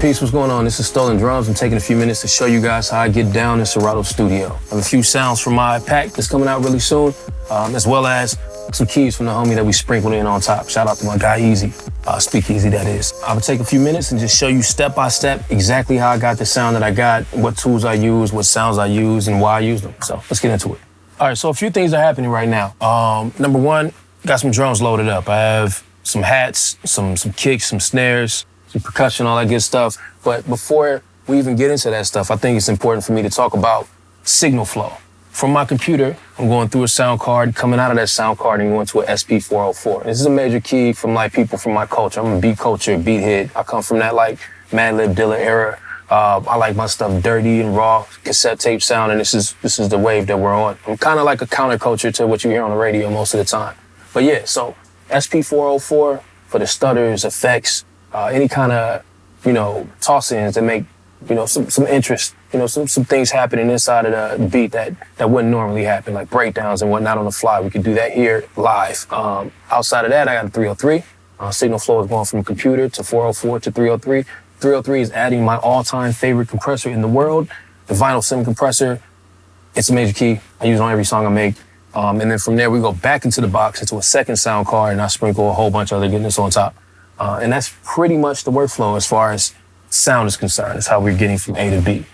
Peace, what's going on? This is Stlndrms. I'm taking a few minutes to show you guys how I get down in Serato Studio. I have a few sounds from my pack that's coming out really soon, as well as some keys from the homie that we sprinkled in on top. Shout out to my guy Easy, Speakeasy that is. I'm gonna take a few minutes and just show you step by step exactly how I got the sound that I got, what tools I use, what sounds I use, and why I use them. So let's get into it. All right, so a few things are happening right now. Number one, got some drums loaded up. I have some hats, some kicks, some snares, some percussion, all that good stuff. But before we even get into that stuff, I think it's important for me to talk about signal flow. From my computer, I'm going through a sound card, coming out of that sound card and going to an SP404. This is a major key from like people from my culture. I'm a beat culture, beat head. I come from that like Madlib Dilla era. I like my stuff dirty and raw, cassette tape sound, and this is the wave that we're on. I'm kind of like a counterculture to what you hear on the radio most of the time. But yeah, so SP404 for the stutters, effects, any kind of, toss-ins that make, some interest, some things happening inside of the beat that wouldn't normally happen, like breakdowns and whatnot on the fly. We could do that here live. Outside of that, I got a 303. Signal flow is going from computer to 404 to 303. 303 is adding my all-time favorite compressor in the world, the vinyl sim compressor. It's a major key. I use it on every song I make. And then from there, we go back into the box, into a second sound card, and I sprinkle a whole bunch of other goodness on top. And that's pretty much the workflow as far as sound is concerned. It's how we're getting from A to B.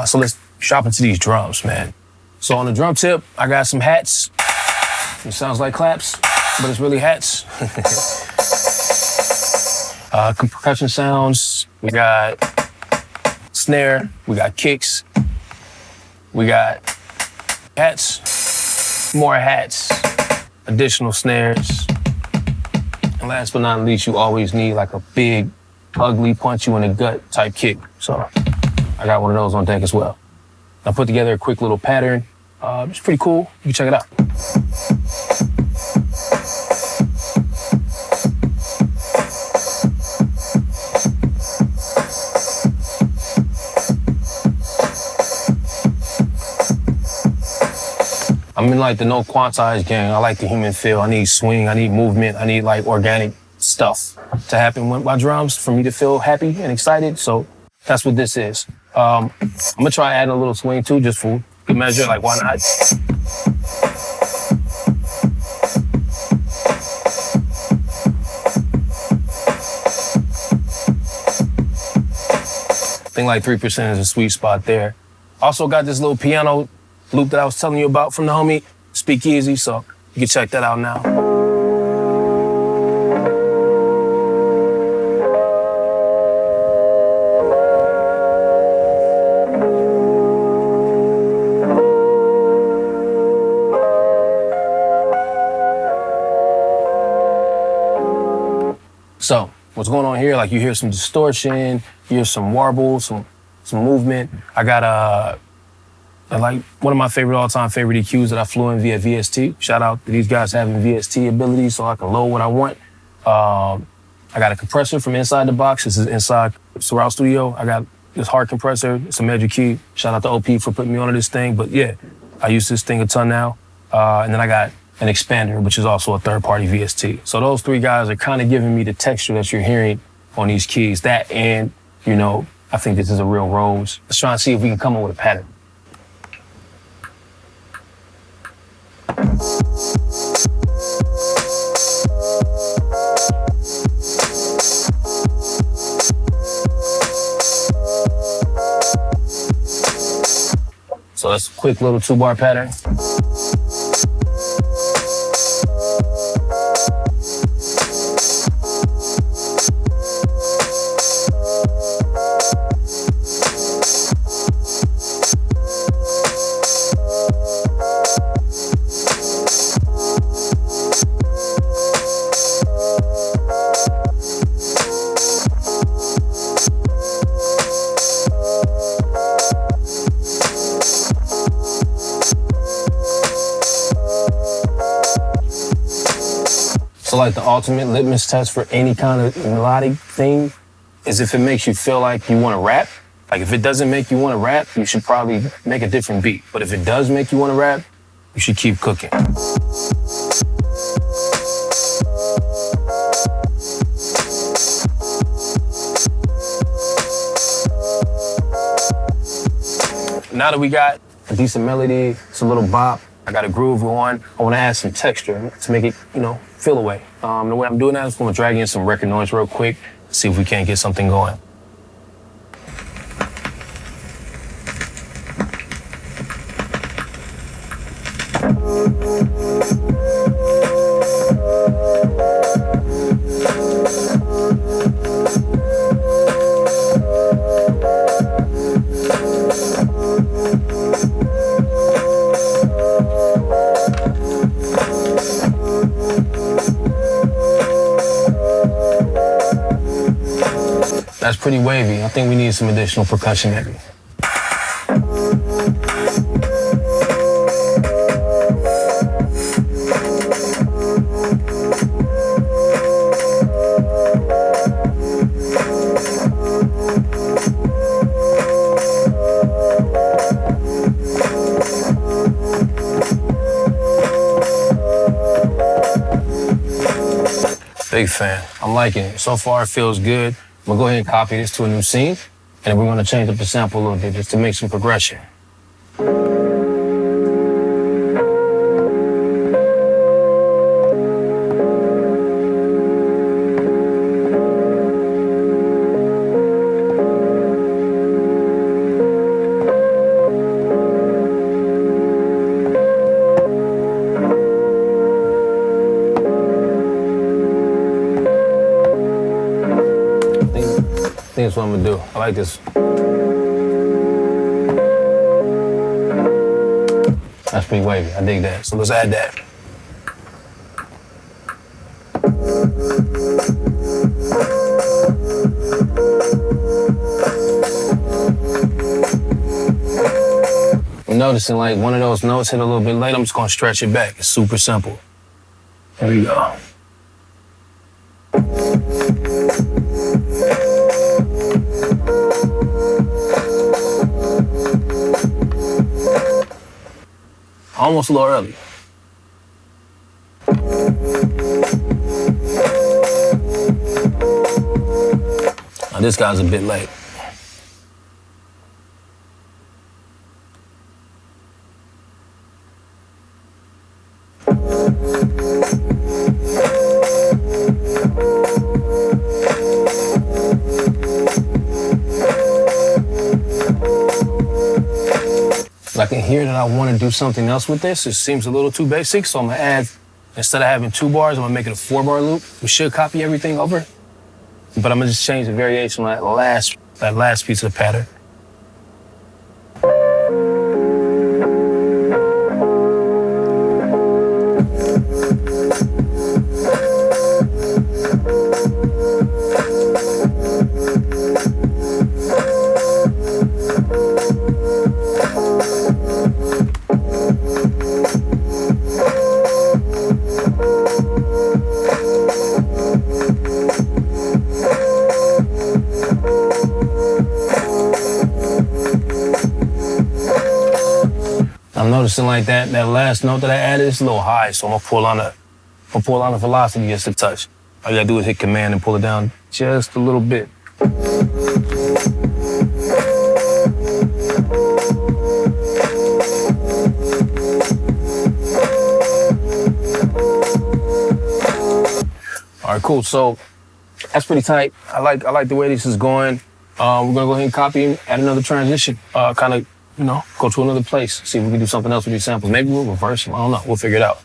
So let's drop into these drums, man. So on the drum tip, I got some hats. It sounds like claps, but it's really hats. Percussion sounds. We got snare. We got kicks. We got hats. More hats. Additional snares. And last but not least, you always need like a big, ugly, punch you in the gut type kick. So I got one of those on deck as well. I put together a quick little pattern. It's pretty cool. You can check it out. I'm in like the no quantized gang. I like the human feel. I need swing. I need movement. I need like organic stuff to happen with my drums for me to feel happy and excited. So that's what this is. I'm gonna try adding a little swing too, just for good measure. Like, why not? I think like 3% is a sweet spot there. Also got this little piano loop that I was telling you about from the homie Speakeasy, so you can check that out now. So what's going on here? Like, you hear some distortion, you hear some warble, some movement. I got like one of my all-time favorite EQs that I flew in via VST. Shout out to these guys having VST ability so I can load what I want. I got a compressor from inside the box. This is inside Serato Studio. I got this hard compressor. It's a major key. Shout out to OP for putting me onto this thing. But yeah, I use this thing a ton now. And then I got an expander, which is also a third-party VST. So those three guys are kind of giving me the texture that you're hearing on these keys. That and, I think this is a real rose. Let's try and see if we can come up with a pattern. So that's a quick little 2-bar pattern. So like the ultimate litmus test for any kind of melodic thing is if it makes you feel like you want to rap. Like if it doesn't make you want to rap, you should probably make a different beat. But if it does make you want to rap, you should keep cooking. now that we got a decent melody, it's a little bop, I got a groove going, I want to add some texture to make it, feel away. The way I'm doing that is I'm going to drag in some record noise real quick, see if we can't get something going. That's pretty wavy. I think we need some additional percussion maybe. Big fan. I'm liking it. So far, it feels good. I'm gonna go ahead and copy this to a new scene, and we're gonna change up the sample a little bit just to make some progression. I think that's what I'm gonna do. I like this. That's pretty wavy. I dig that. So let's add that. I'm noticing like one of those notes hit a little bit late. I'm just gonna stretch it back. It's super simple. There we go. Almost a little early. Now this guy's a bit late. I can hear that I want to do something else with this. It seems a little too basic, so I'm gonna add, instead of having 2 bars, I'm gonna make it a 4-bar loop. We should copy everything over, but I'm gonna just change the variation on that last piece of the pattern. I'm noticing like that last note that I added is a little high, so I'm gonna pull on the velocity just a touch. All you gotta do is hit Command and pull it down just a little bit. All right, cool. So that's pretty tight. I like the way this is going. We're gonna go ahead and copy and add another transition. Kind of, go to another place. See if we can do something else with these samples. Maybe we'll reverse them. I don't know. We'll figure it out.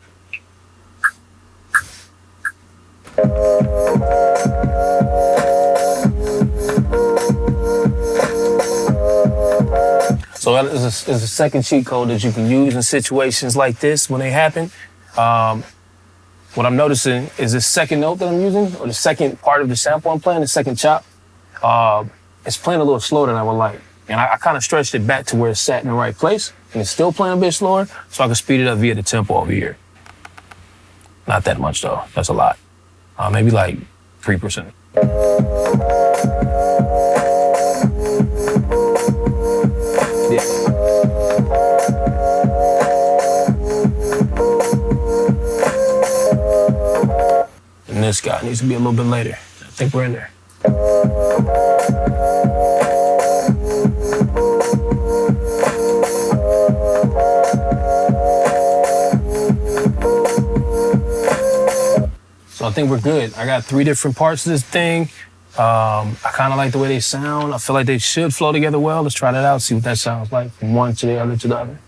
So that is a second cheat code that you can use in situations like this when they happen. What I'm noticing is the second note that I'm using, or the second part of the sample I'm playing, the second chop, it's playing a little slower than I would like. And I kind of stretched it back to where it's sat in the right place, and it's still playing a bit slower, so I can speed it up via the tempo over here. Not that much though, that's a lot. Maybe like 3%. Yeah. And this guy needs to be a little bit later. I think we're in there. So I think we're good. I got 3 different parts of this thing. I kind of like the way they sound. I feel like they should flow together well. Let's try that out, see what that sounds like from one to the other to the other.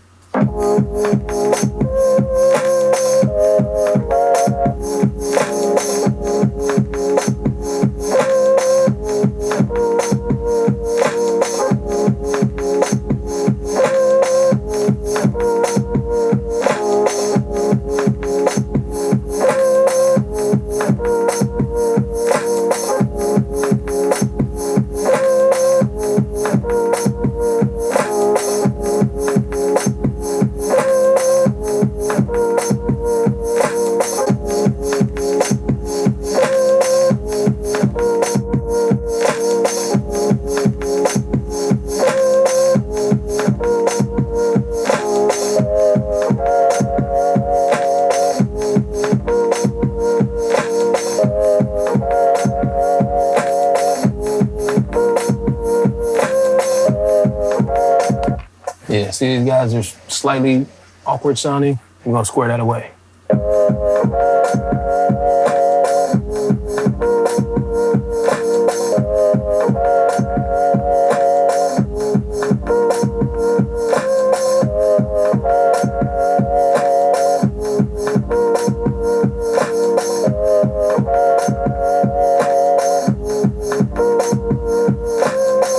Yeah, see, these guys are slightly awkward sounding. We're gonna square that away.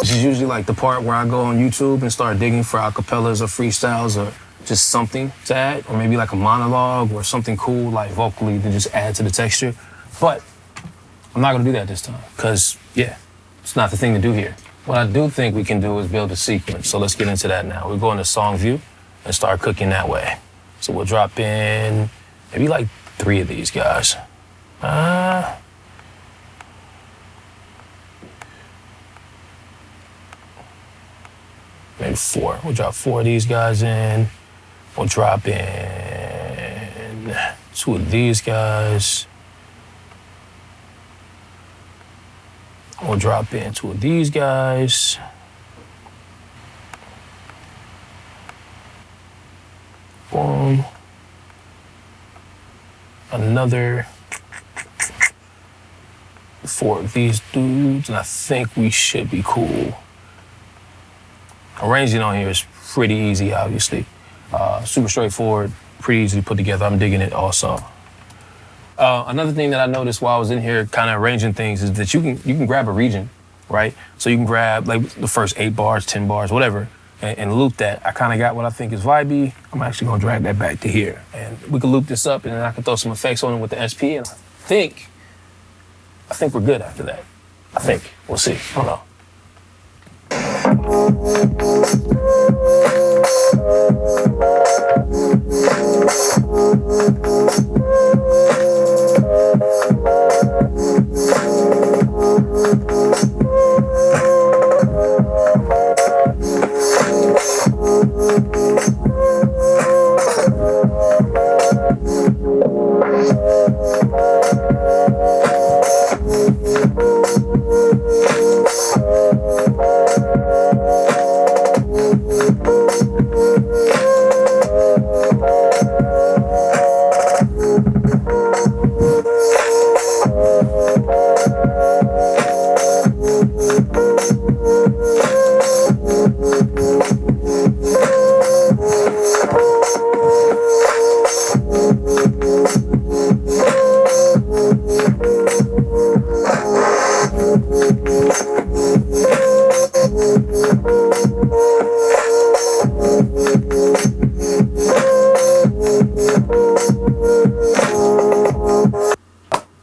This is usually like the part where I go on YouTube and start digging for acapellas or freestyles or just something to add, or maybe like a monologue or something cool like vocally to just add to the texture. But I'm not gonna do that this time because, yeah, it's not the thing to do here. What I do think we can do is build a sequence. So let's get into that now. We'll go into song view and start cooking that way. So we'll drop in maybe like 3 of these guys. Maybe 4. We'll drop 4 of these guys in. We'll drop in 2 of these guys. We'll drop in 2 of these guys. Boom. Another 4 of these dudes, and I think we should be cool. Arranging on here is pretty easy, obviously. Super straightforward, pretty easy to put together. I'm digging it also. Another thing that I noticed while I was in here kind of arranging things is that you can grab a region, right? So you can grab like the first 8 bars, 10 bars, whatever, and loop that. I kind of got what I think is vibey. I'm actually gonna drag that back to here. And we can loop this up and then I can throw some effects on it with the SP, and I think we're good after that. I think. We'll see. I don't know.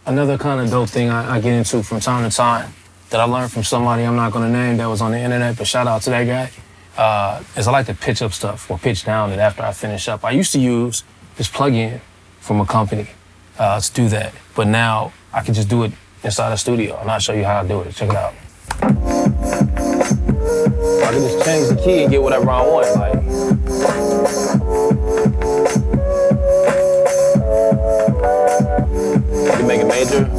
Another kind of dope thing I get into from time to time that I learned from somebody I'm not gonna name that was on the internet, but shout out to that guy, is I like to pitch up stuff or pitch down it after I finish up. I used to use this plugin from a company to do that, but now I can just do it inside a studio, and I'll show you how I do it. Check it out. I can just change the key and get whatever I want, like. You make it major.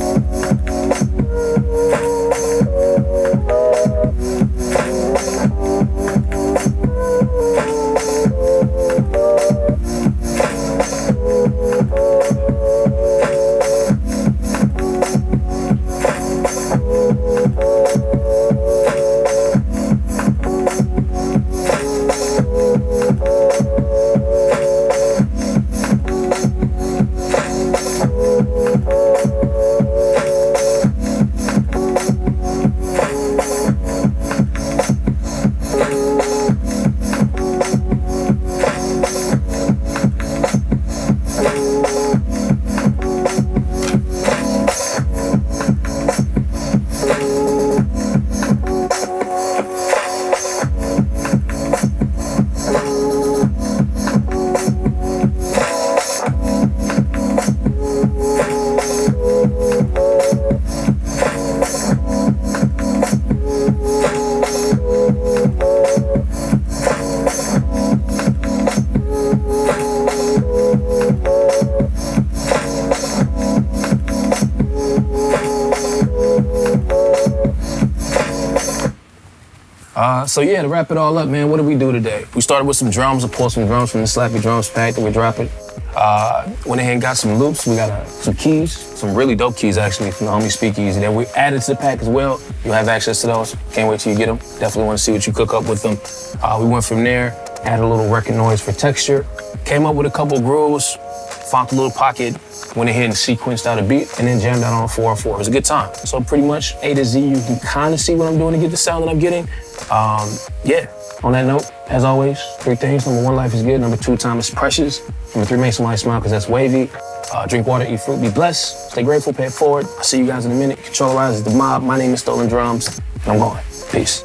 So yeah, to wrap it all up, man, what did we do today? We started with some drums. I pulled some drums from the Slappy Drums pack that we're dropping. Went ahead and got some loops. We got some keys, some really dope keys actually from the homie Speakeasy that we added to the pack as well. You'll have access to those. Can't wait till you get them. Definitely want to see what you cook up with them. We went from there, added a little record noise for texture, came up with a couple grooves, found a little pocket, went ahead and sequenced out a beat, and then jammed out on a 4/4. It was a good time. So pretty much A to Z, you can kind of see what I'm doing to get the sound that I'm getting. Yeah, on that note, as always, 3 things. Number 1, life is good. Number 2, time is precious. Number 3, make somebody smile because that's wavy. Drink water, eat fruit, be blessed. Stay grateful, pay it forward. I'll see you guys in a minute. Controlerize the mob. My name is Stlndrms, and I'm going. Peace.